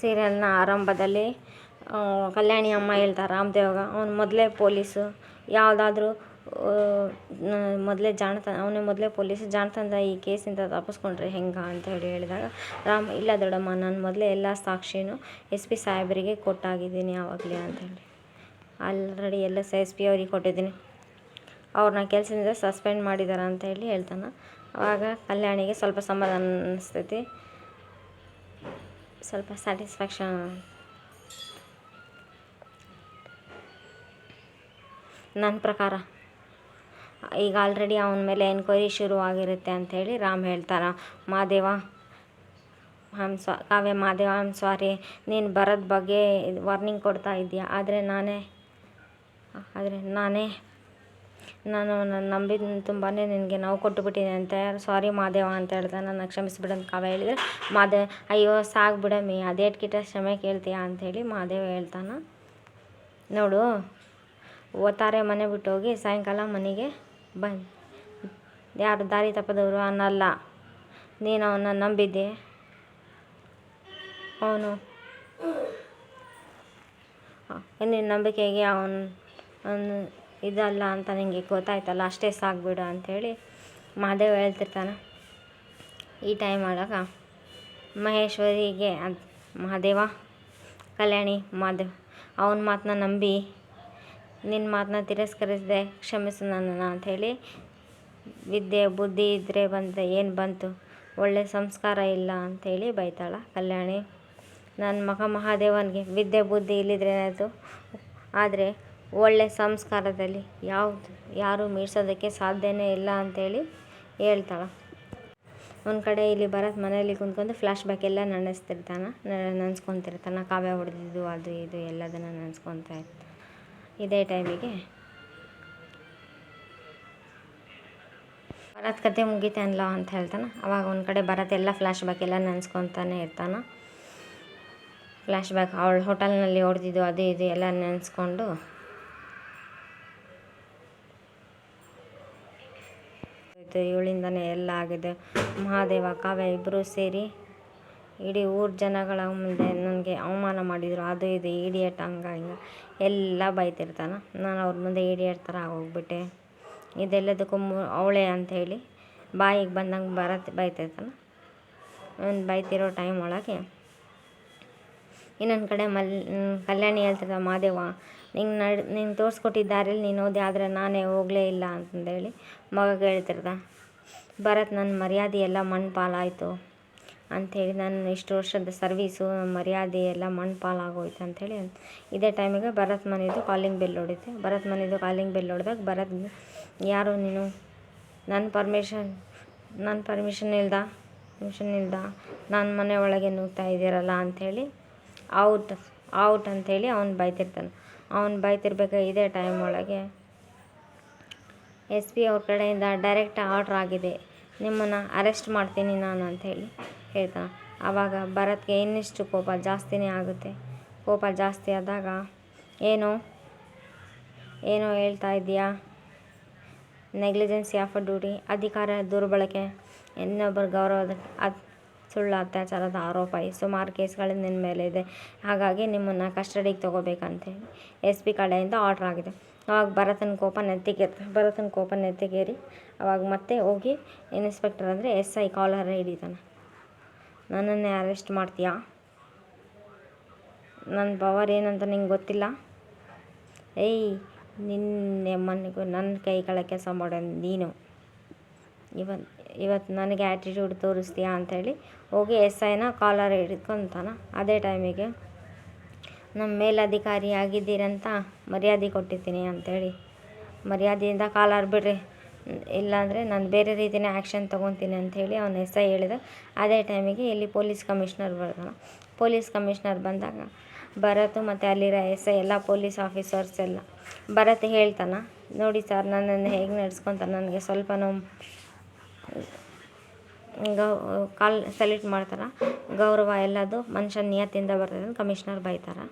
ಸೀರಿಯಲ್ನ ಆರಂಭದಲ್ಲಿ ಕಲ್ಯಾಣಿ ಅಮ್ಮ ಹೇಳ್ತಾರೆ ರಾಮದೇವ್ಗ ಅವ್ನು ಮೊದಲೇ ಪೊಲೀಸು, ಯಾವುದಾದ್ರೂ ಮೊದಲೇ ಅವನೇ ಮೊದಲೇ ಪೊಲೀಸು ಜಾಣತನದ ಈ ಕೇಸಿಂದ ತಪ್ಪಿಸ್ಕೊಂಡ್ರೆ ಹೆಂಗೆ ಅಂತ ಹೇಳಿದಾಗ ರಾಮ್ ಇಲ್ಲ ದೊಡ್ಡಮ್ಮ, ನಾನು ಮೊದಲೇ ಎಲ್ಲ ಸಾಕ್ಷಿನೂ SP ಸಾಹೇಬರಿಗೆ ಕೊಟ್ಟಾಗಿದ್ದೀನಿ ಆವಾಗಲೇ ಅಂತೇಳಿ, ಆಲ್ರೆಡಿ ಎಲ್ಲ SP ಅವ್ರಿಗೆ ಕೊಟ್ಟಿದ್ದೀನಿ, ಅವ್ರನ್ನ ಕೆಲಸದಿಂದ ಸಸ್ಪೆಂಡ್ ಮಾಡಿದ್ದಾರೆ ಅಂತ ಹೇಳಿ ಹೇಳ್ತಾನೆ. ಆವಾಗ ಕಲ್ಯಾಣಿಗೆ ಸ್ವಲ್ಪ ಸಮಾಧಾನ ಅನ್ನಿಸ್ತೈತಿ, ಸ್ವಲ್ಪ ಸ್ಯಾಟಿಸ್ಫ್ಯಾಕ್ಷನ್. ನನ್ನ ಪ್ರಕಾರ ಈಗ ಆಲ್ರೆಡಿ ಅವನ ಮೇಲೆ ಎನ್ಕ್ವೈರಿ ಶುರುವಾಗಿರುತ್ತೆ ಅಂಥೇಳಿ ರಾಮ್ ಹೇಳ್ತಾನೆ. ಕಾವ್ಯ ಮಾದೇವ ಐ ಆಮ್ ಸಾರಿ, ನೀನು ಬರೋದ ಬಗ್ಗೆ ವಾರ್ನಿಂಗ್ ಕೊಡ್ತಾ ಇದೆಯಾ, ಆದರೆ ನಾನು ನಂಬಿದ ತುಂಬಾ ನಿನಗೆ ನೋವು ಕೊಟ್ಟುಬಿಟ್ಟಿದೆ ಅಂತ. ಸಾರಿ ಮಾದೇವ ಅಂತ ಹೇಳ್ತಾನೆ. ನನ್ನ ಕ್ಷಮಿಸ್ಬಿಡಂತ ಕಾವ್ಯ ಹೇಳಿದರೆ ಅಯ್ಯೋ ಸಾಕು ಬಿಡಮ್ಮಿ, ಅದೇಟ್ ಕಿಟ ಕ್ಷಮೆ ಕೇಳ್ತೀಯಾ ಅಂಥೇಳಿ ಮಾದೇವ ಹೇಳ್ತಾನೆ. ನೋಡು, ಓತಾರೆ ಮನೆ ಬಿಟ್ಟು ಹೋಗಿ ಸಾಯಂಕಾಲ ಮನೆಗೆ ಯಾರು ದಾರಿ ತಪ್ಪದವರು ಅನ್ನಲ್ಲ. ನೀನು ಅವನ್ನ ನಂಬಿದ್ದೆ, ಅವನು ನಿನ್ನ ನಂಬಿಕೆಗೆ ಅವನು ಇದಲ್ಲ ಅಂತ ನಿನಗೆ ಗೊತ್ತಾಯ್ತಲ್ಲ, ಅಷ್ಟೇ ಸಾಕ್ಬಿಡು ಅಂಥೇಳಿ ಮಹಾದೇವ ಹೇಳ್ತಿರ್ತಾನೆ. ಈ ಟೈಮ್ ಒಳಗೆ ಮಹೇಶ್ವರಿಗೆ ಮಹಾದೇವ, ಕಲ್ಯಾಣಿ, ಮಾದೇವ್ ಅವನ ಮಾತನ್ನ ನಂಬಿ ನಿನ್ನ ಮಾತನ್ನ ತಿರಸ್ಕರಿಸಿದೆ, ಕ್ಷಮಿಸು ನನ್ನನ್ನು ಅಂಥೇಳಿ, ವಿದ್ಯೆ ಬುದ್ಧಿ ಇದ್ದರೆ ಏನು ಬಂತು, ಒಳ್ಳೆ ಸಂಸ್ಕಾರ ಇಲ್ಲ ಅಂಥೇಳಿ ಬೈತಾಳೆ ಕಲ್ಯಾಣಿ. ನನ್ನ ಮಗ ಮಹಾದೇವನಿಗೆ ವಿದ್ಯೆ ಬುದ್ಧಿ ಇಲ್ಲಿದ್ರೇನಾಯಿತು, ಆದರೆ ಒಳ್ಳೆ ಸಂಸ್ಕಾರದಲ್ಲಿ ಯಾರೂ ಮೀರ್ಸೋದಕ್ಕೆ ಸಾಧ್ಯನೇ ಇಲ್ಲ ಅಂಥೇಳಿ ಹೇಳ್ತಾಳೆ. ಒಂದು ಕಡೆ ಇಲ್ಲಿ ಭರತ್ ಮನೆಯಲ್ಲಿ ಕುಂತ್ಕೊಂಡು ಫ್ಲ್ಯಾಶ್ ಬ್ಯಾಕ್ ಎಲ್ಲ ನೆನೆಸ್ಕೊತಿರ್ತಾನೆ. ಕಾವ್ಯ ಹೊಡೆದಿದ್ದು ಅದು ಇದು ಎಲ್ಲದನ್ನು ನೆನೆಸ್ಕೊತಾ ಇರ್ತಾನೆ. ಇದೇ ಟೈಮಿಗೆ ಭರತ್ ಕತೆ ಮುಗಿತಾನಲ್ಲ ಅಂತ ಹೇಳ್ತಾನೆ. ಅವಾಗ ಒಂದು ಕಡೆ ಭರತ್ ಎಲ್ಲ ಫ್ಲ್ಯಾಶ್ ಬ್ಯಾಕ್ ಎಲ್ಲ ನೆನೆಸ್ಕೊತಾನೆ ಇರ್ತಾನೆ. ಫ್ಲ್ಯಾಶ್ ಬ್ಯಾಕ್ ಅವಳು ಹೋಟೆಲ್ನಲ್ಲಿ ಹೊಡೆದಿದ್ದು ಅದು ಇದು ಎಲ್ಲ ನೆನೆಸ್ಕೊಂಡು ಇವಳಿಂದನೇ ಎಲ್ಲ ಆಗಿದೆ. ಮಹಾದೇವ ಕಾವ್ಯ ಇಬ್ಬರೂ ಸೇರಿ ಇಡೀ ಊರ ಜನಗಳ ಮುಂದೆ ನನಗೆ ಅವಮಾನ ಮಾಡಿದರು, ಅದು ಇದು ಇಡಿಯಟ್ ಹಂಗೆ ಹಿಂಗೆ ಎಲ್ಲ ಬೈತಿರ್ತಾನೆ. ನಾನು ಅವ್ರ ಮುಂದೆ ಇಡಿಯಟ್ ಥರ ಆಗೋಗ್ಬಿಟ್ಟೆ, ಇದೆಲ್ಲದಕ್ಕೂ ಅವಳೇ ಅಂಥೇಳಿ ಬಾಯಿಗೆ ಬಂದಂಗೆ ಬೈತಿರ್ತಾನೆ. ಬೈತಿರೋ ಟೈಮ್ ಒಳಗೆ ಇನ್ನೊಂದು ಕಡೆ ಕಲ್ಯಾಣಿ ಹೇಳ್ತಿರ್ತಾಳೆ, ಮಾದೇವ ನೀನು ತೋರಿಸ್ಕೊಟ್ಟಿದ್ದ ದಾರಿಯಲ್ಲಿ ನೀನು ಹೋದೆ, ಆದರೆ ನಾನೇ ಹೋಗಲೇ ಇಲ್ಲ ಅಂತಂದೇಳಿ ಮಗಗೆ ಹೇಳ್ತಿರ್ದ. ಭರತ್ ನನ್ನ ಮರ್ಯಾದೆ ಎಲ್ಲ ಮಣ್ಣು ಪಾಲಾಯಿತು ಅಂಥೇಳಿ, ನನ್ನ ಇಷ್ಟು ವರ್ಷದ ಸರ್ವೀಸು ಮರ್ಯಾದೆ ಎಲ್ಲ ಮಣ್ಣು ಪಾಲಾಗೋಯ್ತು ಅಂಥೇಳಿ. ಇದೇ ಟೈಮಿಗೆ ಭರತ್ ಮನೆಯದು ಕಾಲಿಂಗ್ ಬೆಲ್ ಹೊಡಿತೆ. ಭರತ್ ಮನೆಯದು ಕಾಲಿಂಗ್ ಬೆಲ್ ಹೊಡೆದಾಗ ಭರತ್, ಯಾರು ನೀನು, ನನ್ನ ಪರ್ಮಿಷನ್ ಇಲ್ದ ನನ್ನ ಮನೆ ಒಳಗೆ ನುಗ್ತಾ ಇದ್ದೀರಲ್ಲ ಅಂಥೇಳಿ ಔಟ್ ಅಂಥೇಳಿ ಅವ್ನು ಬೈತಿರ್ತಾನೆ. ಅವ್ನು ಬೈತಿರ್ಬೇಕಾದ್ರೆ ಇದೇ ಟೈಮ್ ಒಳಗೆ SP ಅವ್ರ ಕಡೆಯಿಂದ ಡೈರೆಕ್ಟ್ ಆರ್ಡ್ರ್ ಆಗಿದೆ, ನಿಮ್ಮನ್ನು ಅರೆಸ್ಟ್ ಮಾಡ್ತೀನಿ ನಾನು ಅಂಥೇಳಿ ಹೇಳ್ತಾನೆ. ಆವಾಗ ಭರತ್ಗೆ ಇನ್ನಿಷ್ಟು ಕೋಪ ಜಾಸ್ತಿನೇ ಆಗುತ್ತೆ. ಕೋಪ ಜಾಸ್ತಿ ಆದಾಗ ಏನೋ ಹೇಳ್ತಾ ಇದೆಯಾ, ನೆಗ್ಲಿಜೆನ್ಸಿ ಆಫ್ ಡ್ಯೂಟಿ, ಅಧಿಕಾರ ದುರ್ಬಳಕೆ, ಇನ್ನೊಬ್ಬರ ಗೌರವದ ಸುಳ್ಳು ಅತ್ಯಾಚಾರದ ಆರೋಪ, ಸುಮಾರು ಕೇಸ್ಗಳು ನಿನ್ನ ಮೇಲೆ ಇದೆ, ಹಾಗಾಗಿ ನಿಮ್ಮನ್ನು ಕಸ್ಟಡಿಗೆ ತೊಗೋಬೇಕಂತೇಳಿ SP ಕಡೆಯಿಂದ ಆರ್ಡ್ರ್ ಆಗಿದೆ. ಅವಾಗ ಭರತನ ಕೋಪ ನೆತ್ತಿಗೇರಿ ಅವಾಗ ಮತ್ತೆ ಹೋಗಿ ಇನ್ಸ್ಪೆಕ್ಟರ್ ಅಂದರೆ SI ಕಾಲರ್ ಹಿಡಿತಾನೆ. ನನ್ನನ್ನೇ ಅರೆಸ್ಟ್ ಮಾಡ್ತೀಯಾ, ನನ್ನ ಪವರ್ ಏನಂತ ನಿಂಗೆ ಗೊತ್ತಿಲ್ಲ, ನನ್ನ ಕೈ ಕೆಳಗೆ ಕೆಲಸ ಮಾಡೋ ನೀನು ಇವತ್ತು ನನಗೆ ಆ್ಯಟಿಟ್ಯೂಡ್ ತೋರಿಸ್ತೀಯಾ ಅಂಥೇಳಿ ಹೋಗಿ SIನ ಕಾಲರ್ ಹಿಡ್ಕೊತಾನೆ. ಅದೇ ಟೈಮಿಗೆ ನಮ್ಮ ಮೇಲಧಿಕಾರಿ ಆಗಿದ್ದೀರಂತ ಮರ್ಯಾದೆ ಕೊಟ್ಟಿದ್ದೀನಿ ಅಂಥೇಳಿ, ಮರ್ಯಾದೆಯಿಂದ ಕಾಲರ್ ಬಿಡ್ರಿ, ಇಲ್ಲಾಂದರೆ ನಾನು ಬೇರೆ ರೀತಿಯೇ ಆ್ಯಕ್ಷನ್ ತೊಗೊತೀನಿ ಅಂಥೇಳಿ ಅವ್ನು SI ಹೇಳಿದ. ಅದೇ ಟೈಮಿಗೆ ಇಲ್ಲಿ ಪೊಲೀಸ್ ಕಮಿಷ್ನರ್ ಬರ್ತಾನೆ. ಪೊಲೀಸ್ ಕಮಿಷ್ನರ್ ಬಂದಾಗ ಭರತ್ ಮತ್ತು ಅಲ್ಲಿರೋ SI ಎಲ್ಲ ಪೊಲೀಸ್ ಆಫೀಸರ್ಸ್ ಎಲ್ಲ ಭರತ್ ಹೇಳ್ತಾನೆ, ನೋಡಿ ಸರ್ ನನ್ನನ್ನು ಹೇಗೆ ನಡೆಸ್ಕೊತಾರೆ, ನನಗೆ ಸ್ವಲ್ಪ ಕಾಲ್ ಸೆಲ್ಯೂಟ್ ಮಾಡ್ತಾರೆ, ಗೌರವ ಎಲ್ಲದು ಮನುಷ್ಯ ನಿಯತ್ತಿಂದ ಬರ್ತದೆ ಅಂತ ಕಮಿಷ್ನರ್ ಬೈತಾರೆ.